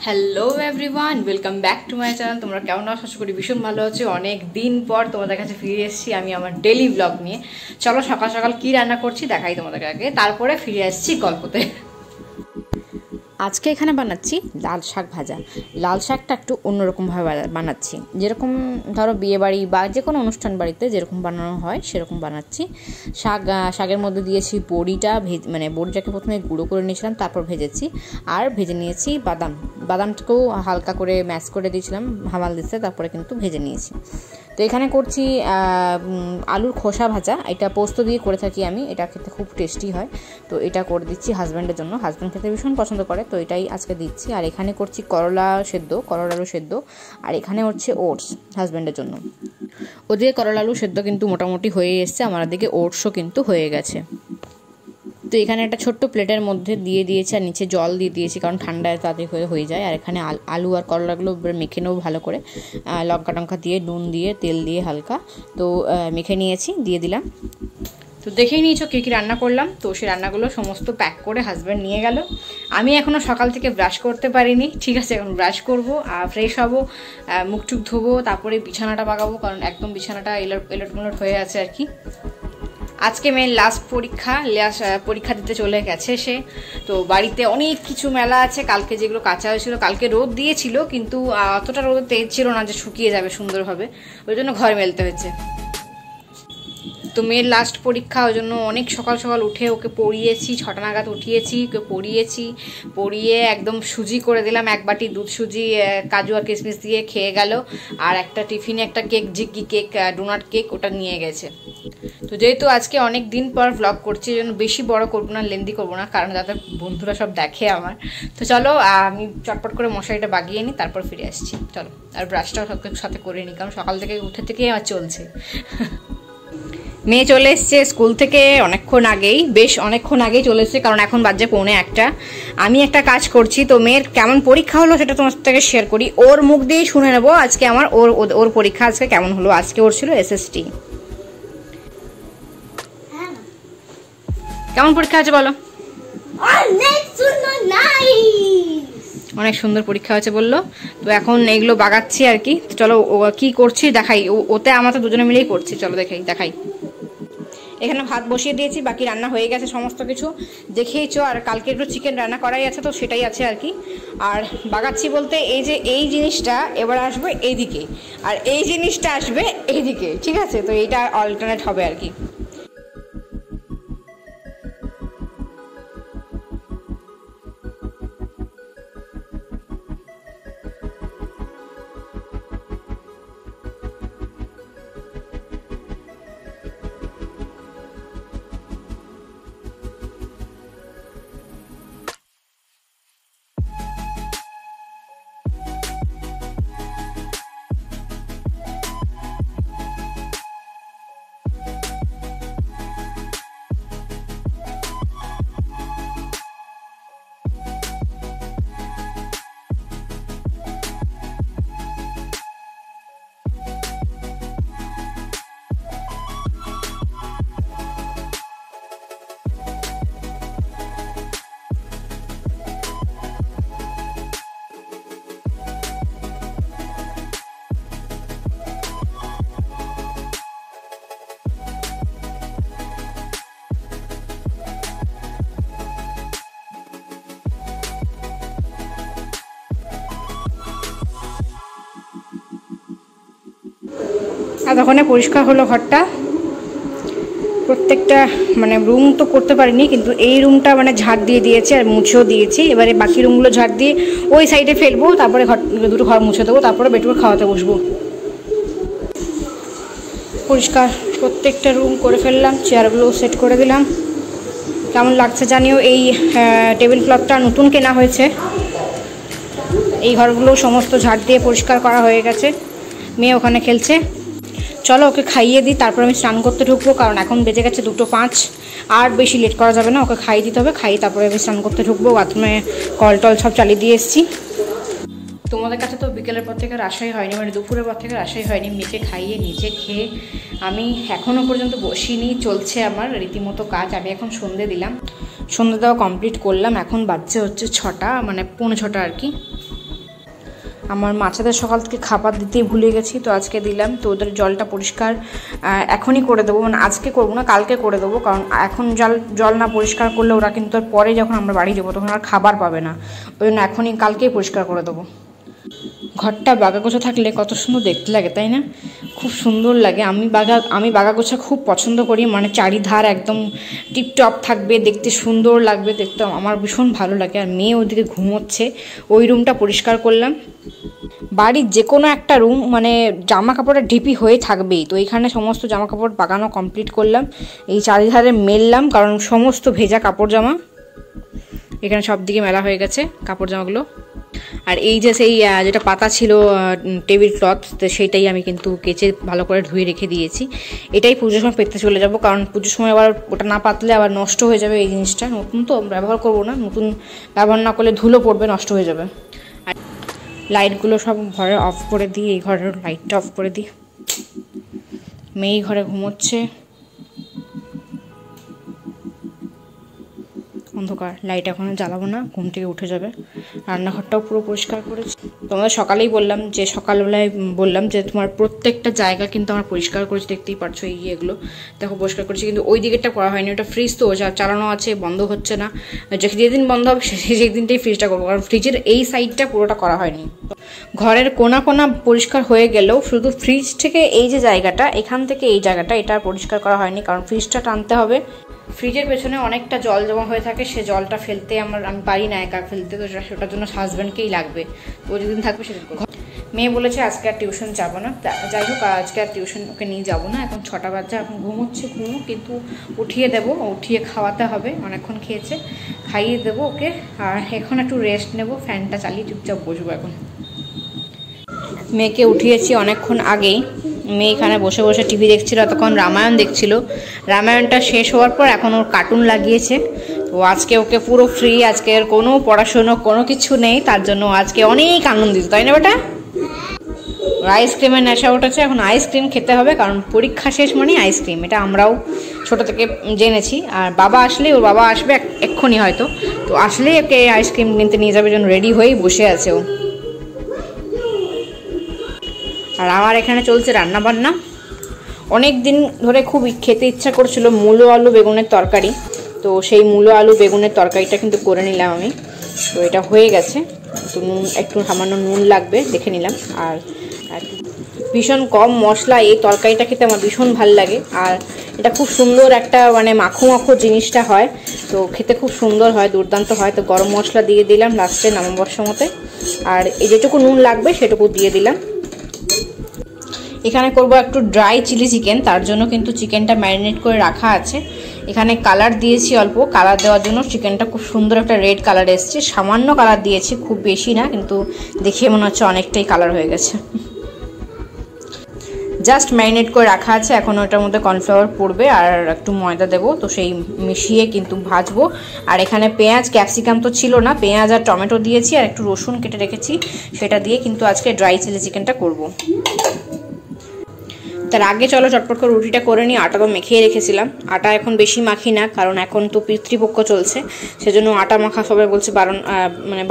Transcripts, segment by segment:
Hello everyone, welcome back to my channel. তোমরা কেমন আছো? আশা করি ভীষণ ভালো আছো। অনেক দিন পর তোমাদের কাছে ফিরে এসেছি আমি আমার ডেলি ব্লগ নিয়ে। চলো সকাল সকাল কি রান্না করছি দেখাই তোমাদের আগে, তারপরে ফিরে আসছি গল্পতে। আজকে এখানে বানাচ্ছি লাল শাক ভাজা। লাল শাকটা একটু অন্যরকমভাবে বানাচ্ছি, যেরকম ধরো বিয়েবাড়ি বা যে কোনো অনুষ্ঠান বাড়িতে যেরকম বানানো হয় সেরকম বানাচ্ছি। শাকের মধ্যে দিয়েছি বড়িটা বড়িটাকে প্রথমে গুঁড়ো করে নিয়েছিলাম, তারপর ভেজেছি। আর ভেজে নিয়েছি বাদামটাকেও হালকা করে ম্যাশ করে দিয়েছিলাম হামাল দিতে, তারপরে কিন্তু ভেজে নিয়েছি। তো এখানে করছি আলুর খোসা ভাজা। এটা পোস্ত দিয়ে করে থাকি আমি, এটা খেতে খুব টেস্টি হয়। তো এটা করে দিচ্ছি হাজব্যান্ডের জন্য, হাজব্যান্ড খেতে ভীষণ পছন্দ করে, তো এটাই আজকে দিচ্ছি। আর এখানে করছি করলা আলু সেদ্ধ। আর এখানে হচ্ছে ওটস হাজব্যান্ডের জন্য। ওদিকে করলা আলু সেদ্ধ কিন্তু মোটামুটি হয়ে এসছে, আমার দিকে ওটসও কিন্তু হয়ে গেছে। তো এখানে একটা ছোট্ট প্লেটের মধ্যে দিয়ে দিয়েছি, আর নিচে জল দিয়ে দিয়েছি, কারণ ঠান্ডায় তাড়াতাড়ি হয়ে যায়। আর এখানে আলু আর করলাগুলো মেখে নেবো ভালো করে, লঙ্কা টঙ্কা দিয়ে, নুন দিয়ে, তেল দিয়ে হালকা তো মেখে নিয়েছি, দিয়ে দিলাম। তো দেখেই নিয়েছো কী কী রান্না করলাম। তো সেই রান্নাগুলো সমস্ত প্যাক করে হাজব্যান্ড নিয়ে গেল। আমি এখনও সকাল থেকে ব্রাশ করতে পারিনি, ঠিক আছে, এখন ব্রাশ করবো, ফ্রেশ হবো, মুখ টুক ধোবো, তারপরে বিছানাটা বাগাবো, কারণ একদম বিছানাটা এলোট হয়ে আছে আর কি। আজকে মেয়ের লাস্ট পরীক্ষা দিতে চলে গেছে সে। তো বাড়িতে অনেক কিছু মেলা আছে, কালকে যেগুলো কাঁচা হয়েছিল, কালকে রোদ দিয়েছিল কিন্তু অতটা রোদ তেজ ছিল না যে শুকিয়ে যাবে সুন্দরভাবে, ওই জন্য ঘরে মেলতে হয়েছে। তো মেয়ের লাস্ট পরীক্ষা, ওই জন্য অনেক সকাল সকাল উঠে ওকে পড়িয়েছি, 6টা নাগাদ উঠিয়েছি, ওকে পড়িয়ে একদম সুজি করে দিলাম, এক বাটি দুধ সুজি কাজু আর কিশমিশ দিয়ে খেয়ে গেল। আর একটা টিফিনে একটা জিগি কেক, ডোনাট কেক, ওটা নিয়ে গেছে। তো যেহেতু আজকে অনেক দিন পর ভ্লগ করছি, এই জন্য বেশি বড় করবো না, লেন্দি করবো না, কারণ যাতে বন্ধুরা সব দেখে আমার। তো চলো আমি চটপট করে মশারিটা বাগিয়ে নিই, তারপর ফিরে আসছি। চলো, আর ব্রাশটাও সাথে করে নিই, কারণ সকাল থেকে উঠে থেকেই আমার চলছে। মেয়ে চলে এসছে স্কুল থেকে বেশ অনেকক্ষণ আগেই চলে এসছে, কারণ এখন বাজে 1:45। আমি একটা কাজ করছি, তো মেয়ের কেমন পরীক্ষা হলো সেটা তোমার থেকে শেয়ার করি, ওর মুখ দিয়েই শুনে নেবো আজকে আমার ওর পরীক্ষা আজকে কেমন হলো। আজকে ওর ছিল SST। কেমন পরীক্ষা আছে বলো? অনেক সুন্দর পরীক্ষা হয়েছে বললো। তো এখন এইগুলো বাগাচ্ছি আর কি। চলো ও কি করছি দেখাই, ওতে আমরা তো দুজনে মিলেই করছি, চলো দেখাই। এখানে ভাত বসিয়ে দিয়েছি, বাকি রান্না হয়ে গেছে সমস্ত কিছু, দেখেইছো। আর কালকে একটু চিকেন রান্না করাই আছে, তো সেটাই আছে আর কি। আর বাগাচ্ছি বলতে এই জিনিসটা এবার আসবে এইদিকে, আর এই জিনিসটা আসবে এইদিকে, ঠিক আছে? তো এইটা অল্টারনেট হবে আর কি। এতক্ষণে পরিষ্কার হলো ঘরটা, প্রত্যেকটা রুম তো করতে পারিনি, কিন্তু এই রুমটা ঝাড় দিয়ে দিয়েছি আর মুছেও দিয়েছি। এবারে বাকি রুমগুলো ঝাড় দিয়ে ওই সাইডে ফেলবো, তারপরে দুটো ঘর মুছে দেবো, তারপরে বেটুকে খাওয়াতে বসবো। পরিষ্কার প্রত্যেকটা রুম করে ফেললাম, চেয়ারগুলো সেট করে দিলাম। কেমন লাগছে জানিও। এই টেবিল ক্লথটা নতুন কেনা হয়েছে। এই ঘরগুলো সমস্ত ঝাড় দিয়ে পরিষ্কার করা হয়ে গেছে। মেয়ে ওখানে খেলছে, চলো ওকে খাইয়ে দিই, তারপর আমি স্নান করতে ঢুকবো, কারণ এখন বেজে গেছে 2:05। আর বেশি লেট করা যাবে না, ওকে খাইয়ে দিতে হবে। খাইয়ে তারপরে আমি স্নান করতে ঢুকবো। বাথরুমে কল টল সব চালিয়ে দিয়ে এসেছি। তোমাদের কাছে তো বিকেলের পর থেকে আসাই হয়নি, দুপুরের পর থেকে আসাই হয়নি। মেয়েকে খাইয়ে নিজে খেয়ে আমি এখনও পর্যন্ত বসিনি, চলছে আমার রীতিমতো কাজ। আমি এখন সন্ধে দিলাম, সন্ধে দেওয়া কমপ্লিট করলাম। এখন বাজছে হচ্ছে 6টা, 6:45 আর কি। আমার মাছেদের সকাল থেকে খাবার দিতেই ভুলে গেছি, তো আজকে দিলাম। তো ওদের জলটা পরিষ্কার এখনই করে দেবো, মানে আজকে করবো না, কালকে করে দেবো, কারণ এখন জল না পরিষ্কার করলে ওরা কিন্তু আর পরে যখন আমরা বাড়ি যাবো তখন আর খাবার পাবে না, ওই জন্য এখনই কালকেই পরিষ্কার করে দেবো। ঘরটা বাগা গোছা থাকলে কত সুন্দর দেখতে লাগে, তাই না? খুব সুন্দর লাগে। আমি বাগা গোছা খুব পছন্দ করি, মানে চারিধার একদম টিপটপ থাকবে, দেখতে সুন্দর লাগবে, দেখতে আমার ভীষণ ভালো লাগে। আর মেয়ে ওদিকে ঘুমোচ্ছে, ওই রুমটা পরিষ্কার করলাম। বাড়ির যে কোনো একটা রুম মানে জামা কাপড়ের ঢিপি হয়ে থাকবেই, তো এইখানে সমস্ত জামা কাপড় বাগানো কমপ্লিট করলাম। এই চারিধারে মেললাম, কারণ সমস্ত ভেজা কাপড় জামা এখানে সব দিকে মেলা হয়ে গেছে কাপড় জামাগুলো। আর এই যে সেই যেটা পাতা ছিল টেবিল ক্লথ, তো সেইটাই আমি কিন্তু কেচে ভালো করে ধুয়ে রেখে দিয়েছি। এটাই পুজোর সময় পেতে চলে যাব, কারণ পুজোর সময় আবার ওটা না পাতলে আবার নষ্ট হয়ে যাবে। এই জিনিসটা নতুন তো ব্যবহার করব না, নতুন ব্যবহার না করলে ধুলো পড়বে, নষ্ট হয়ে যাবে। আর লাইটগুলো সব ঘরে অফ করে দিই, এই ঘরের লাইটটা অফ করে দিই। মেয়ে ঘরে ঘুমোচ্ছে, অন্ধকার, লাইট এখন জ্বালাবো না, ঘুম থেকে উঠে যাবে। রান্নাঘরটাও পুরো পরিষ্কার করেছি। তোমাদের সকালেই বললাম যে সকালবেলায় বললাম যে তোমার প্রত্যেকটা জায়গা কিন্তু আমার পরিষ্কার করেছি, দেখতেই পারছো এই এগুলো দেখো পরিষ্কার করেছি, কিন্তু ওই দিকেরটা করা হয়নি। ওটা ফ্রিজ তো চালানো আছে, বন্ধ হচ্ছে না, যেদিন বন্ধ হবে সেই দিনটাই ফ্রিজটা করবো, কারণ ফ্রিজের এই সাইডটা পুরোটা করা হয়নি। ঘরের কোনা কোনা পরিষ্কার হয়ে গেলেও শুধু ফ্রিজ থেকে এই যে জায়গাটা, এখান থেকে এই জায়গাটা, এটা পরিষ্কার করা হয়নি, কারণ ফ্রিজটা টানতে হবে। ফ্রিজের পেছনে অনেকটা জল জমা হয়ে থাকে, সে জলটা ফেলতে আমি পারি না একা ফেলতে, তো সেটার জন্য হাজব্যান্ডকেই লাগবে, তো যেদিন থাকবে সেদিন করবো। মেয়ে বলেছে আজকে আর টিউশন যাবো না, যাই হোক আজকে আর টিউশন ওকে নিয়ে যাবো না। এখন 6টা বাজে, এখন ঘুমোচ্ছে, কিন্তু উঠিয়ে দেবো, উঠিয়ে খাওয়াতে হবে, অনেকক্ষণ খেয়েছে, খাইয়ে দেবো ওকে। আর এখন একটু রেস্ট নেব, ফ্যানটা চালিয়ে চুপচাপ বসবো। এখন মেয়েকে উঠিয়েছি অনেকক্ষণ আগেই, মেয়ে এখানে বসে বসে টিভি দেখছিল, তখন রামায়ণ দেখছিল। রামায়ণটা শেষ হওয়ার পর এখন ওর কার্টুন লাগিয়েছে। তো আজকে ওকে পুরো ফ্রি, আজকে কোনো পড়াশুনো কোনো কিছু নেই, তার জন্য আজকে অনেক আনন্দিত, তাই না বেটা? আইসক্রিমের নেশা উঠেছে, এখন আইসক্রিম খেতে হবে, কারণ পরীক্ষা শেষ মানে আইসক্রিম, এটা আমরাও ছোট থেকে জেনেছি। আর বাবা আসলে, ওর বাবা আসবে এক্ষুনি হয়তো, তো আসলেই ওকে আইসক্রিম কিনতে নিয়ে যাবে, জন্য রেডি হয়েই বসে আছে ও। আর আমার এখানে চলছে রান্না বান্না। অনেক দিন ধরে খুব খেতে ইচ্ছা করছিল মূলো আলু বেগুনের তরকারি, তো সেই মূলো আলু বেগুনের তরকারিটা কিন্তু করে নিলাম আমি। তো এটা হয়ে গেছে, তো একটু সামান্য নুন লাগবে দেখে নিলাম। আর ভীষণ কম মশলা এই তরকারিটা খেতে আমার ভীষণ ভালো লাগে। আর এটা খুব সুন্দর একটা মানে মাখো মাখো জিনিসটা হয়, তো খেতে খুব সুন্দর হয়, দুর্দান্ত হয়। তো গরম মশলা দিয়ে দিলাম লাস্টে নামাবার সময়তে, আর এই যেটুকু নুন লাগবে সেটুকু দিয়ে দিলাম। এখানে করব একটু ড্রাই চিলি চিকেন, তার জন্য কিন্তু চিকেনটা ম্যারিনেট করে রাখা আছে। এখানে কালার দিয়েছি অল্প, কালার দেওয়ার জন্য চিকেনটা খুব সুন্দর একটা রেড কালার এসছে। সামান্য কালার দিয়েছি, খুব বেশি না, কিন্তু দেখে মনে হচ্ছে অনেকটাই কালার হয়ে গেছে। জাস্ট ম্যারিনেট করে রাখা আছে, এখন ওটার মধ্যে কর্নফ্লাওয়ার পড়বে আর একটু ময়দা দেবো, তো সেই মিশিয়ে কিন্তু ভাজবো। আর এখানে পেঁয়াজ ক্যাপসিকাম তো ছিল না, পেঁয়াজ আর টমেটো দিয়েছি, আর একটু রসুন কেটে রেখেছি, সেটা দিয়ে কিন্তু আজকে ড্রাই চিলি চিকেনটা করবো। তার আগে চলো চটপট করে রুটিটা করে নিই। আটা তো মেখেই রেখেছিলাম, আটা এখন বেশি মাখি না, কারণ এখন তো পিতৃপক্ষ চলছে, সেজন্য আটা মাখা সবাই বলছে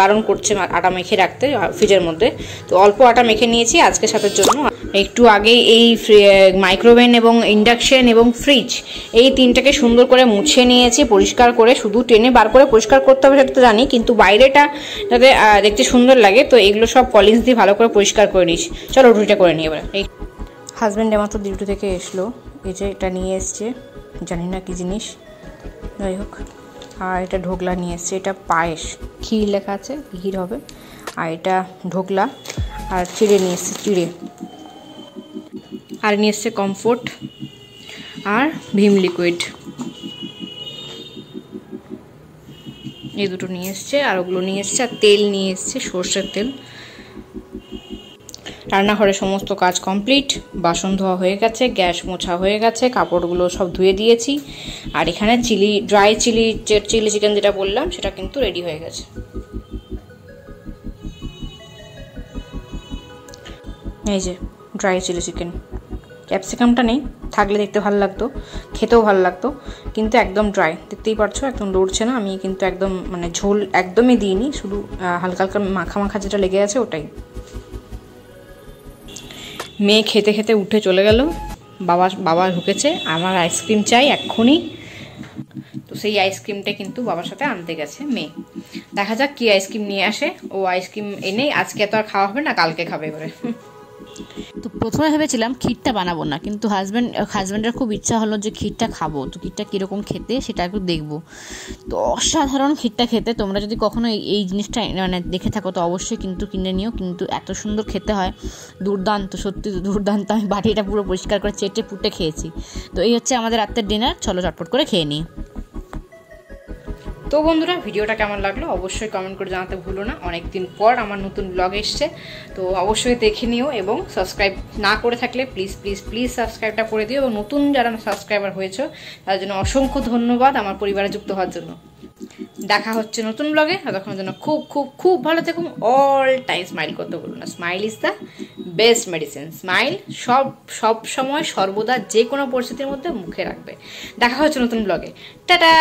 বারণ করছে আটা মেখে রাখতে ফ্রিজের মধ্যে। তো অল্প আটা মেখে নিয়েছি আজকে সাথের জন্য। একটু আগেই এই মাইক্রোওভেন এবং ইন্ডাকশন এবং ফ্রিজ এই তিনটাকে সুন্দর করে মুছে নিয়েছি পরিষ্কার করে। শুধু টেনে বার করে পরিষ্কার করতে হবে সেটা তো জানি, কিন্তু বাইরেটা যাতে দেখতে সুন্দর লাগে, তো এগুলো সব পলিশ দিয়ে ভালো করে পরিষ্কার করে নিয়েছি। চলো রুটিটা করে নিই এবার। হাজব্যান্ড আমার তো ডিউটি থেকে এসলো, এই যে এটা নিয়ে এসছে, জানি না কি জিনিস, যাই হোক। আর এটা ঢোকলা নিয়ে এসছে, এটা পায়েস, ক্ষীর লেখা আছে, ক্ষীর হবে। আর এটা ঢোকলা, আর চিড়ে নিয়ে এসছে, চিড়ে। আর নিয়ে এসছে কমফোর্ট আর ভীম লিকুইড, এই দুটো নিয়ে এসছে। আর ওগুলো নিয়ে এসছে, আর তেল নিয়ে এসছে, সর্ষের তেল। রান্নাঘরে সমস্ত কাজ কমপ্লিট, বাসন ধোয়া হয়ে গেছে, গ্যাস মোছা হয়ে গেছে, কাপড়গুলো সব ধুয়ে দিয়েছি। আর এখানে ড্রাই চিলি চিকেন যেটা বললাম সেটা কিন্তু রেডি হয়ে গেছে। এই যে ড্রাই চিলি চিকেন, ক্যাপসিকামটা নেই, থাকলে দেখতে ভালো লাগতো, খেতেও ভালো লাগতো, কিন্তু একদম ড্রাই, দেখতেই পারছো একদম লড়ছে না। আমি কিন্তু একদম মানে ঝোল একদমই দিইনি, শুধু হালকা হালকা মাখা মাখা যেটা লেগে আছে ওটাই। মেয়ে খেতে খেতে উঠে চলে গেল, বাবা ঢুকেছে, আমার আইসক্রিম চাই এক্ষুনি। তো সেই আইসক্রিমটা কিন্তু বাবার সাথে আনতে গেছে মেয়ে। দেখা যাক কি আইসক্রিম নিয়ে আসে। ও আইসক্রিম এনে আজকে তো আর খাওয়া হবে না, কালকে খাবে এবারে। তো প্রথমে ভেবেছিলাম ক্ষীরটা বানাবো না, কিন্তু হাজব্যান্ডের খুব ইচ্ছা হলো যে ক্ষীরটা খাবো। তো ক্ষীরটা কীরকম খেতে সেটা একটু দেখবো। তো অসাধারণ ক্ষীরটা খেতে। তোমরা যদি কখনো এই জিনিসটা মানে দেখে থাকো তো অবশ্যই কিন্তু কিনে নিও, কিন্তু এত সুন্দর খেতে হয়, দুর্দান্ত, সত্যি দুর্দান্ত। আমি বাটিটা পুরো পরিষ্কার করে চেটে পুটে খেয়েছি। তো এই হচ্ছে আমাদের রাতের ডিনার, চলো চটপট করে খেয়ে নিই। তো বন্ধুরা, ভিডিওটা কেমন লাগলো অবশ্যই কমেন্ট করে জানাতে ভুলো না। অনেকদিন পর আমার নতুন ব্লগ এসছে, তো অবশ্যই দেখে নিও, এবং সাবস্ক্রাইব না করে থাকলে প্লিজ প্লিজ প্লিজ সাবস্ক্রাইবটা করে দিও। এবং নতুন যারা সাবস্ক্রাইবার হয়েছে তার জন্য অসংখ্য ধন্যবাদ আমার পরিবারে যুক্ত হওয়ার জন্য। দেখা হচ্ছে নতুন ব্লগে, ততক্ষণের জন্য খুব খুব খুব ভালো থাকুন। অল টাইম স্মাইল করতে বলুন না, smile is the best medicine. Smile সব সময় সর্বদা যে কোনো পরিস্থিতির মধ্যে মুখে রাখবে। দেখা হচ্ছে নতুন ব্লগে, টাটা।